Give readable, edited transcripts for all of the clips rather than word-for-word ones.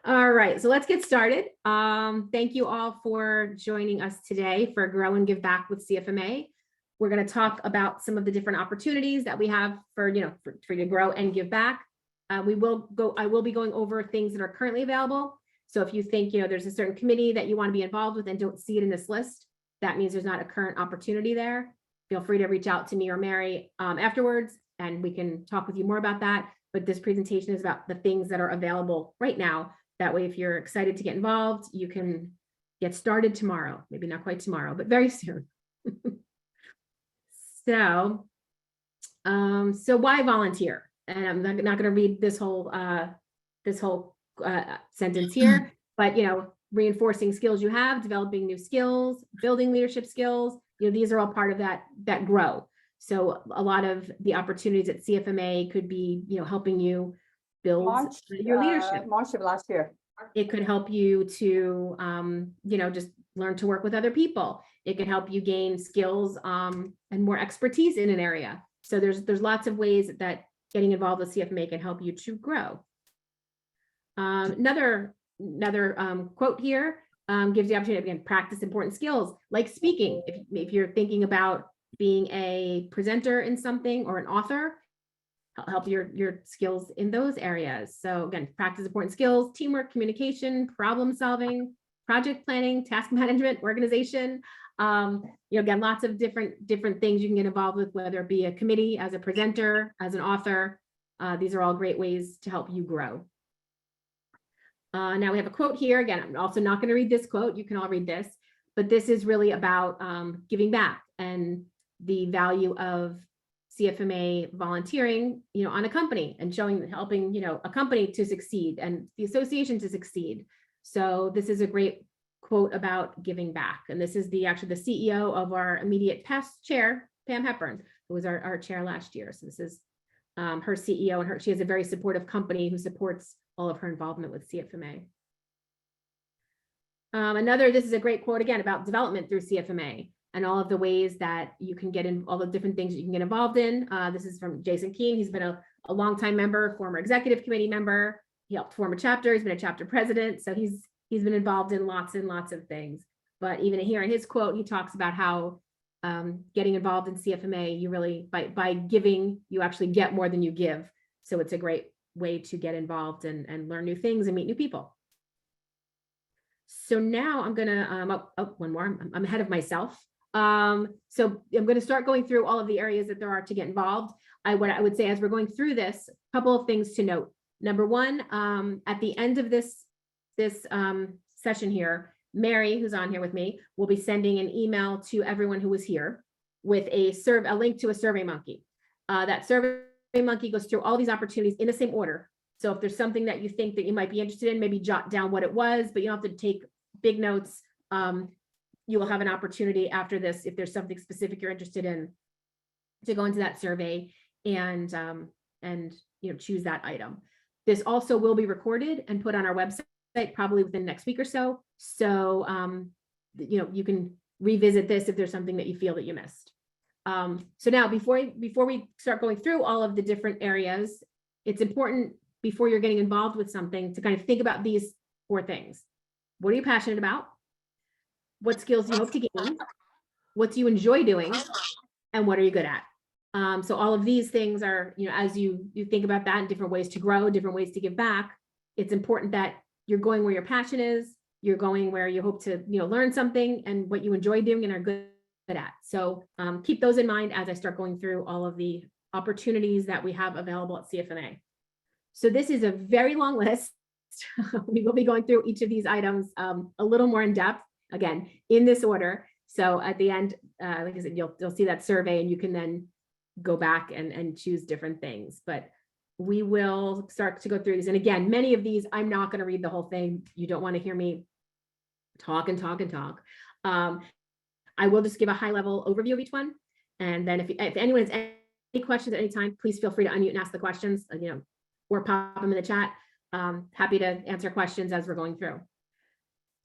All right, so let's get started. Thank you all for joining us today for Grow and Give Back with CFMA. We're going to talk about some of the different opportunities that we have for you to grow and give back. I will be going over things that are currently available. So if you think there's a certain committee that you want to be involved with and don't see it in this list, that means there's not a current opportunity there. Feel free to reach out to me or Mary afterwards, and we can talk with you more about that. But this presentation is about the things that are available right now. That way, if you're excited to get involved, you can get started tomorrow. Maybe not quite tomorrow, but very soon. So why volunteer? And I'm not going to read this whole sentence here, but reinforcing skills you have, developing new skills, building leadership skills. These are all part of that grow. So a lot of the opportunities at CFMA could be helping you build your leadership. March of last year. It could help you to, just learn to work with other people. It could help you gain skills and more expertise in an area. So there's lots of ways that getting involved with CFMA can help you to grow. Another quote here gives the opportunity to, again, practice important skills like speaking. If you're thinking about being a presenter in something or an author, help your skills in those areas. So again, practice important skills, teamwork, communication, problem solving, project planning, task management, organization. Again, lots of different things you can get involved with, whether it be a committee, as a presenter, as an author. These are all great ways to help you grow. Now we have a quote here. Again, I'm also not going to read this quote. You can all read this, but this is really about giving back and the value of CFMA volunteering, on a company and helping, a company to succeed and the association to succeed. So this is a great quote about giving back. And this is actually the CEO of our immediate past chair, Pam Hepburn, who was our chair last year. So this is her CEO, and she has a very supportive company who supports all of her involvement with CFMA. This is a great quote again about development through CFMA and all of the ways that you can get in, all the different things you can get involved in. This is from Jason Keene. He's been a longtime member, former executive committee member. He helped form a chapter. He's been a chapter president. So he's been involved in lots and lots of things. But even here in his quote, he talks about how getting involved in CFMA, you really, by giving, you actually get more than you give. So it's a great way to get involved and learn new things and meet new people. So now I'm gonna, one more, I'm ahead of myself. So I'm going to start going through all of the areas that there are to get involved. What I would say as we're going through this, a couple of things to note. Number one, at the end of this session here, Mary, who's on here with me, will be sending an email to everyone who was here with a link to a Survey Monkey. That Survey Monkey goes through all these opportunities in the same order. So if there's something that you think that you might be interested in, maybe jot down what it was, but you don't have to take big notes. You will have an opportunity after this, if there's something specific you're interested in, to go into that survey and choose that item. This also will be recorded and put on our website probably within the next week or so. So you can revisit this if there's something that you feel that you missed. So now before we start going through all of the different areas, it's important before you're getting involved with something to kind of think about these 4 things. What are you passionate about? What skills do you hope to gain? What do you enjoy doing? And what are you good at? So all of these things are, as you think about that and different ways to grow, different ways to give back, it's important that you're going where your passion is, you're going where you hope to, learn something and what you enjoy doing and are good at. So keep those in mind as I start going through all of the opportunities that we have available at CFMA. So this is a very long list. We will be going through each of these items a little more in depth. Again, in this order. So at the end, like I said, you'll see that survey and you can then go back and choose different things. But we will start to go through these. And again, many of these, I'm not going to read the whole thing. You don't want to hear me talk and talk and talk. I will just give a high level overview of each one. And then if anyone has any questions at any time, please feel free to unmute and ask the questions, or pop them in the chat. Happy to answer questions as we're going through.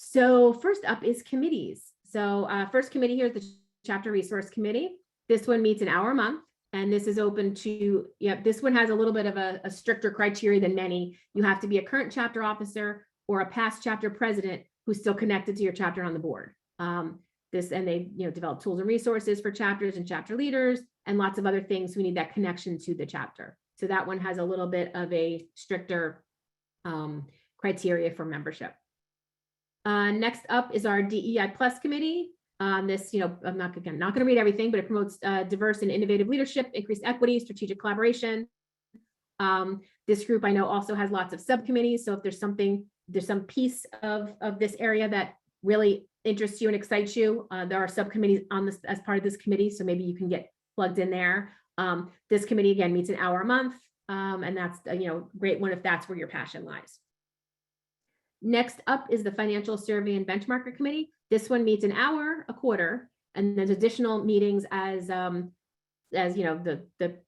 So first up is committees. So first committee here is the Chapter Resource Committee. This one meets an hour a month. And this is open to, this one has a little bit of a stricter criteria than many. You have to be a current chapter officer or a past chapter president who's still connected to your chapter on the board. And they develop tools and resources for chapters and chapter leaders and lots of other things. We need that connection to the chapter. So that one has a little bit of a stricter criteria for membership. Next up is our DEI Plus committee. This, I'm not going to read everything, but it promotes diverse and innovative leadership, increased equity, strategic collaboration. This group I know also has lots of subcommittees. So if there's some piece of this area that really interests you and excites you, there are subcommittees on this as part of this committee. So maybe you can get plugged in there. This committee again meets an hour a month, and that's a great one if that's where your passion lies. Next up is the Financial Survey and Benchmarker Committee. This one meets an hour a quarter, and there's additional meetings as the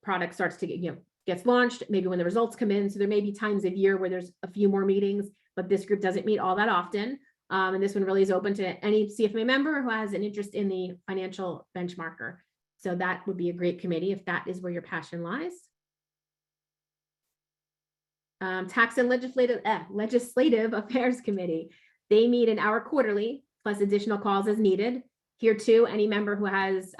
product starts to gets launched, maybe when the results come in. So there may be times of year where there's a few more meetings, but this group doesn't meet all that often. And this one really is open to any CFMA member who has an interest in the financial benchmarker. So that would be a great committee if that is where your passion lies. Tax and Legislative Affairs Committee. They meet an hour quarterly, plus additional calls as needed. Here too, any member who has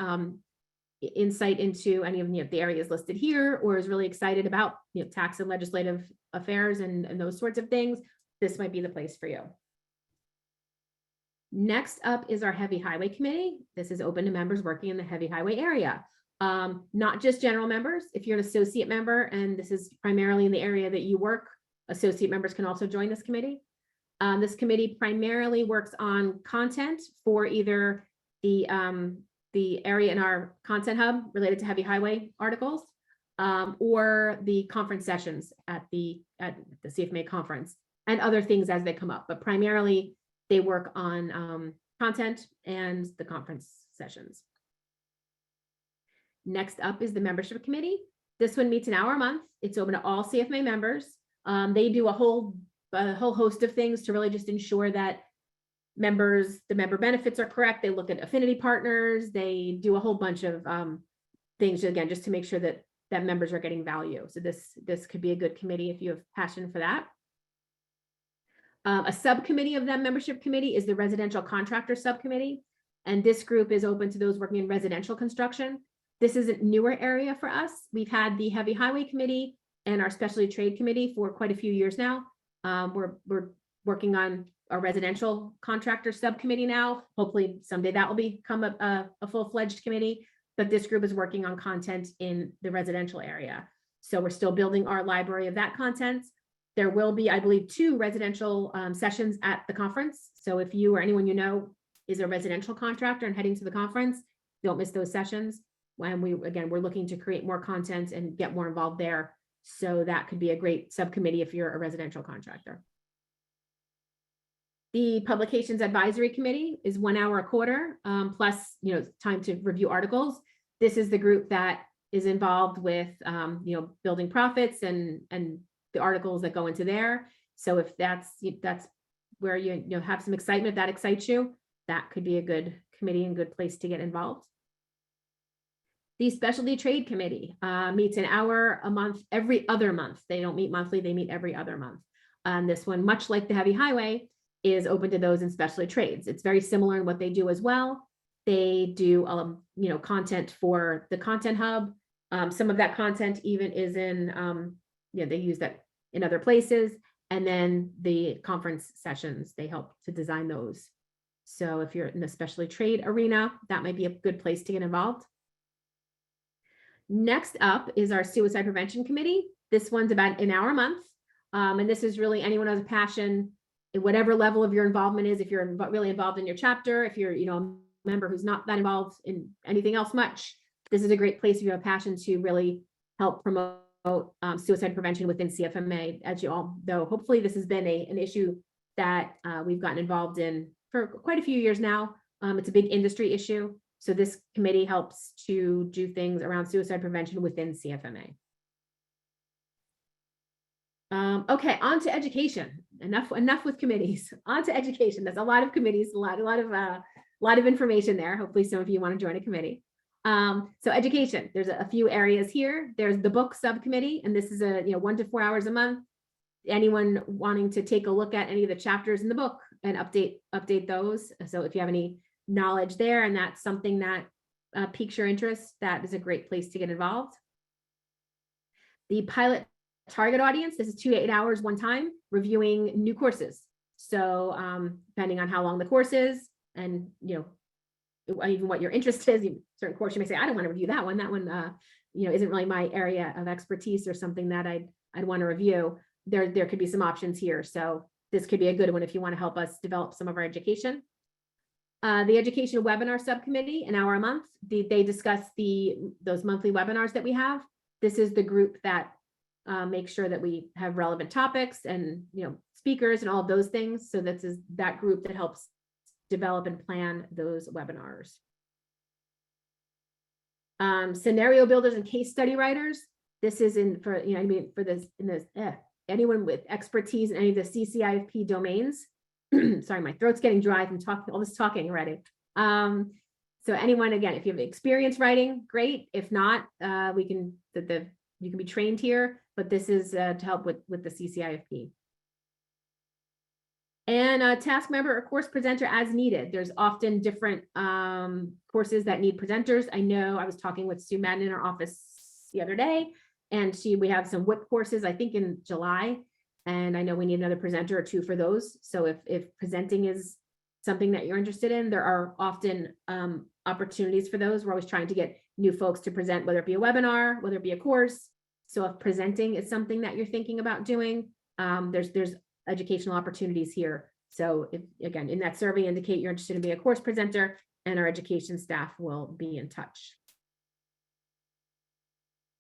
insight into any of the areas listed here, or is really excited about tax and legislative affairs and those sorts of things, this might be the place for you. Next up is our Heavy Highway Committee. This is open to members working in the heavy highway area. Not just general members. If you're an associate member and this is primarily in the area that you work, associate members can also join this committee. This committee primarily works on content for either the area in our content hub related to heavy highway articles, or the conference sessions at the CFMA conference and other things as they come up. But primarily they work on content and the conference sessions. Next up is the membership committee. This one meets an hour a month. It's open to all CFMA members. They do a whole host of things to really just ensure that the member benefits are correct. They look at affinity partners. They do a whole bunch of things, again, just to make sure that members are getting value. So this could be a good committee if you have passion for that. A subcommittee of that membership committee is the residential contractor subcommittee. And this group is open to those working in residential construction. This is a newer area for us. We've had the Heavy Highway Committee and our Specialty Trade Committee for quite a few years now. We're working on our residential contractor subcommittee now. Hopefully someday that will become a full-fledged committee, but this group is working on content in the residential area. So we're still building our library of that content. There will be, I believe, 2 residential sessions at the conference. So if you or anyone is a residential contractor and heading to the conference, don't miss those sessions. When we're looking to create more content and get more involved there. So that could be a great subcommittee if you're a residential contractor. The Publications Advisory Committee is 1 hour a quarter, plus time to review articles. This is the group that is involved with building profits and the articles that go into there. So if that's where you have some excitement, if that excites you, that could be a good committee and good place to get involved. The Specialty Trade Committee meets an hour a month, every other month. They don't meet monthly, they meet every other month. This one, much like the Heavy Highway, is open to those in specialty trades. It's very similar in what they do as well. They do content for the content hub. Some of that content even is in, they use that in other places. And then the conference sessions, they help to design those. So if you're in the specialty trade arena, that might be a good place to get involved. Next up is our Suicide Prevention Committee. This one's about an hour a month. And this is really anyone who has a passion at whatever level of your involvement is. If you're really involved in your chapter, if you're a member who's not that involved in anything else much, this is a great place if you have a passion to really help promote suicide prevention within CFMA. As you all know, hopefully this has been an issue that we've gotten involved in for quite a few years now. It's a big industry issue. So this committee helps to do things around suicide prevention within CFMA. Okay, on to education. Enough with committees. On to education. There's a lot of committees, a lot of information there. Hopefully some of you want to join a committee. So education, there's a few areas here. There's the book subcommittee, and this is 1 to 4 hours a month. anyone wanting to take a look at any of the chapters in the book and update those. So if you have any knowledge there and that's something that piques your interest, that is a great place to get involved. The pilot target audience, this is 2 to 8 hours one time, reviewing new courses. So depending on how long the course is and, even what your interest is, certain course you may say, I don't want to review that one. That one, isn't really my area of expertise or something that I'd want to review. There could be some options here. So this could be a good one if you want to help us develop some of our education. The education webinar subcommittee, an hour a month, they discuss those monthly webinars that we have. This is the group that makes sure that we have relevant topics and speakers and all of those things. So this is that group that helps develop and plan those webinars. Scenario builders and case study writers. This is anyone with expertise in any of the CCIFP domains. Sorry, my throat's getting dry from talking all this talking already. So anyone, again, if you have experience writing, great. If not, you can be trained here, but this is to help with the CCIFP. And a task member or course presenter as needed. There's often different courses that need presenters. I know I was talking with Sue Madden in our office the other day, and we have some WIP courses, I think in July, and I know we need another presenter or two for those. So if presenting is something that you're interested in, there are often opportunities for those. We're always trying to get new folks to present, whether it be a webinar, whether it be a course. So if presenting is something that you're thinking about doing, there's educational opportunities here. So if, again, in that survey, indicate you're interested in being a course presenter, and our education staff will be in touch.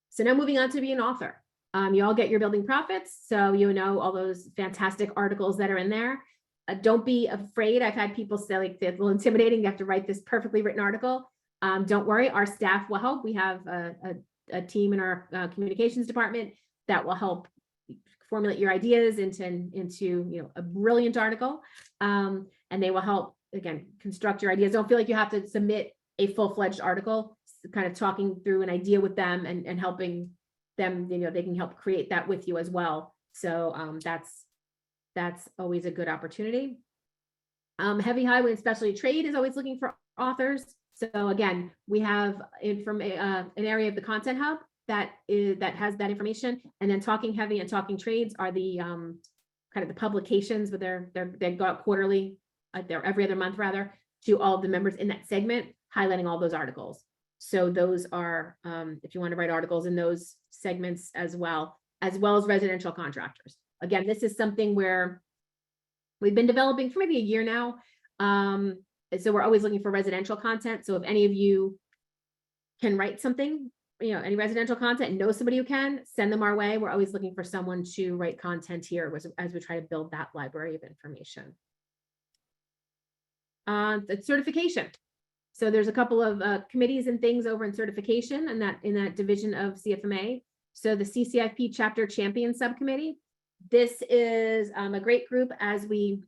So now moving on to be an author. You all get your Building Profits, so all those fantastic articles that are in there. Don't be afraid. I've had people say like it's a little intimidating. You have to write this perfectly written article. Don't worry, our staff will help. We have a team in our communications department that will help formulate your ideas into a brilliant article, and they will help, again, construct your ideas. Don't feel like you have to submit a full-fledged article. Kind of talking through an idea with them and helping them, they can help create that with you as well. So that's always a good opportunity. Heavy highway and specialty trade is always looking for authors. So again, we have from an area of the Content Hub that has that information, and then Talking Heavy and Talking Trades are the kind of the publications, but they go out quarterly, they're every other month rather, to all of the members in that segment, highlighting all those articles. So those are, if you want to write articles in those segments as well as residential contractors. Again, this is something where we've been developing for maybe a year now. So we're always looking for residential content. So if any of you can write something, any residential content and know somebody who can, send them our way. We're always looking for someone to write content here as we try to build that library of information. The certification. So there's a couple of committees and things over in certification and in that division of CFMA. So the CCIP Chapter Champion Subcommittee. This is a great group as we,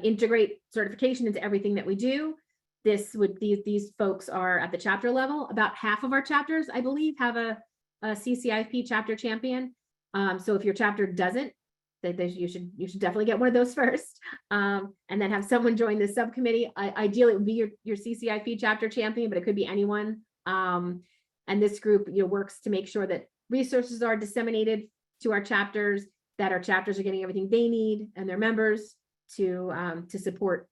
integrate certification into everything that we do. These folks are at the chapter level. About half of our chapters, I believe, have a CCIP Chapter Champion. So if your chapter doesn't, you should definitely get one of those first, and then have someone join this subcommittee. Ideally, it would be your CCIP Chapter Champion, but it could be anyone. And this group works to make sure that resources are disseminated to our chapters, that our chapters are getting everything they need and their members to support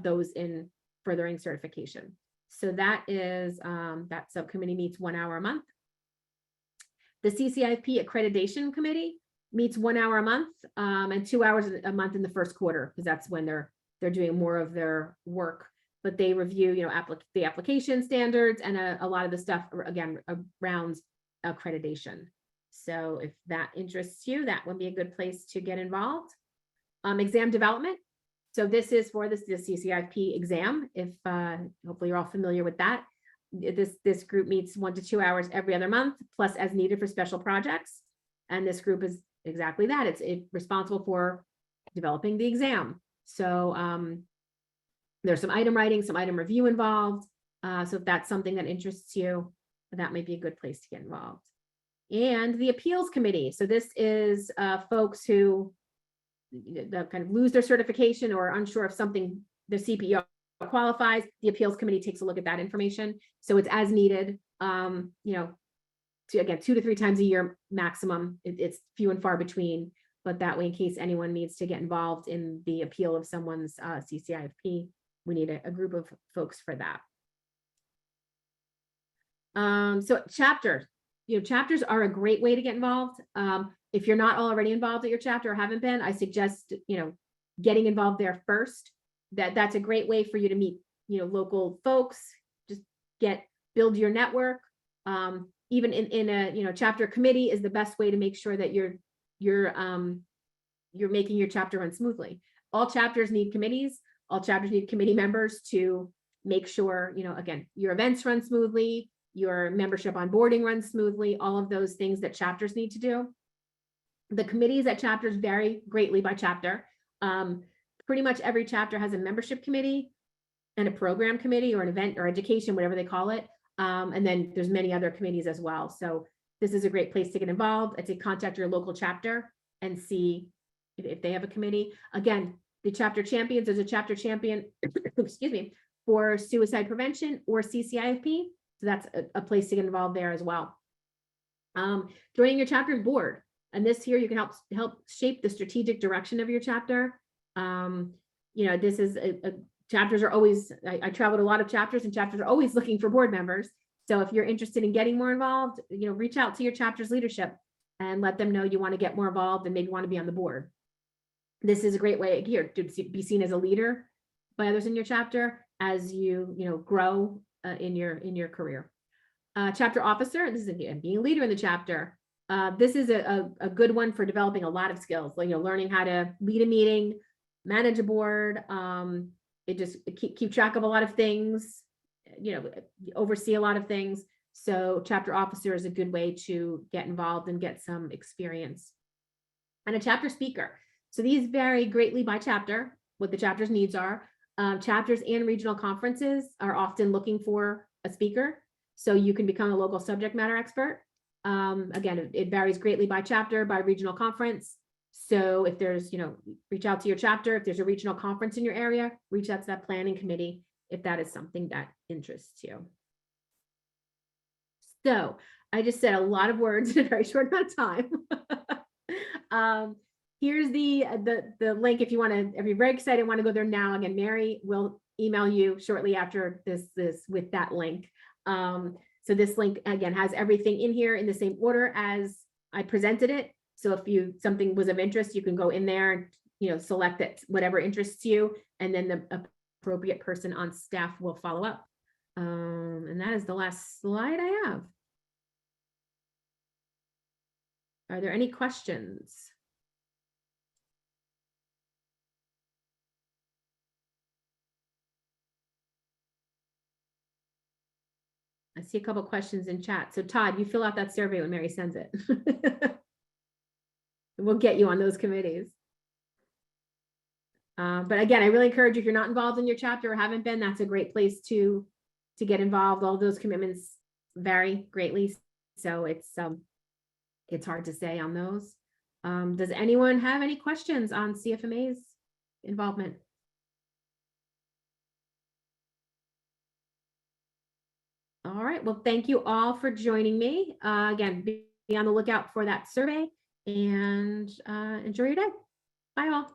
those in furthering certification. So that is that subcommittee meets 1 hour a month. The CCIP Accreditation Committee meets 1 hour a month and 2 hours a month in the first quarter, because that's when they're doing more of their work. But they review, the application standards and a lot of the stuff again around accreditation. So if that interests you, that would be a good place to get involved. Exam development. So this is for the CCIP exam. If hopefully you're all familiar with that. This group meets 1 to 2 hours every other month, plus as needed for special projects. And this group is exactly that. It's responsible for developing the exam. So there's some item writing, some item review involved. So if that's something that interests you, that might be a good place to get involved. And the appeals committee. So this is folks who kind of lose their certification or unsure if something, the CPO qualifies. The appeals committee takes a look at that information. So it's as needed, again, 2 to 3 times a year maximum. It's few and far between, but that way, in case anyone needs to get involved in the appeal of someone's CCIFP, we need a group of folks for that. So chapters, chapters are a great way to get involved. If you're not already involved at your chapter or haven't been, I suggest, getting involved there first. That's a great way for you to meet, local folks, just build your network. Even in a, chapter committee is the best way to make sure that you're making your chapter run smoothly. All chapters need committees. All chapters need committee members to make sure, again, your events run smoothly, your membership onboarding runs smoothly, all of those things that chapters need to do. The committees at chapters vary greatly by chapter. Pretty much every chapter has a membership committee and a program committee or an event or education, whatever they call it. And then there's many other committees as well. So this is a great place to get involved. I'd say contact your local chapter and see if they have a committee. Again, the chapter champions, there's a chapter champion, excuse me, for suicide prevention or CCIFP. So that's a place to get involved there as well. Joining your chapter's board. And this here, you can help shape the strategic direction of your chapter. This is chapters are always, I traveled a lot of chapters, and chapters are always looking for board members. So if you're interested in getting more involved, reach out to your chapter's leadership and let them know you want to get more involved and maybe want to be on the board. This is a great way here to be seen as a leader by others in your chapter as you grow in your career. Chapter officer, this is being a leader in the chapter. This is a good one for developing a lot of skills, like learning how to lead a meeting, manage a board, keep track of a lot of things, oversee a lot of things. So chapter officer is a good way to get involved and get some experience. And a chapter speaker. So these vary greatly by chapter, what the chapter's needs are. Chapters and regional conferences are often looking for a speaker, so you can become a local subject matter expert. Again, it varies greatly by chapter, by regional conference. So if there's, reach out to your chapter. If there's a regional conference in your area, reach out to that planning committee if that is something that interests you. So I just said a lot of words in a very short amount of time. Here's the link if you want to, if you're very excited, want to go there now. Again, Mary will email you shortly after this with that link. So this link again has everything in here in the same order as I presented it. So if something was of interest, you can go in there and select it, whatever interests you, and then the appropriate person on staff will follow up. And that is the last slide I have. Are there any questions? I see a couple questions in chat. So Todd, you fill out that survey when Mary sends it. We'll get you on those committees. But again, I really encourage you, if you're not involved in your chapter or haven't been, that's a great place to get involved. All those commitments vary greatly. So it's hard to say on those. Does anyone have any questions on CFMA's involvement? All right, well, thank you all for joining me. Again, be on the lookout for that survey and enjoy your day. Bye all.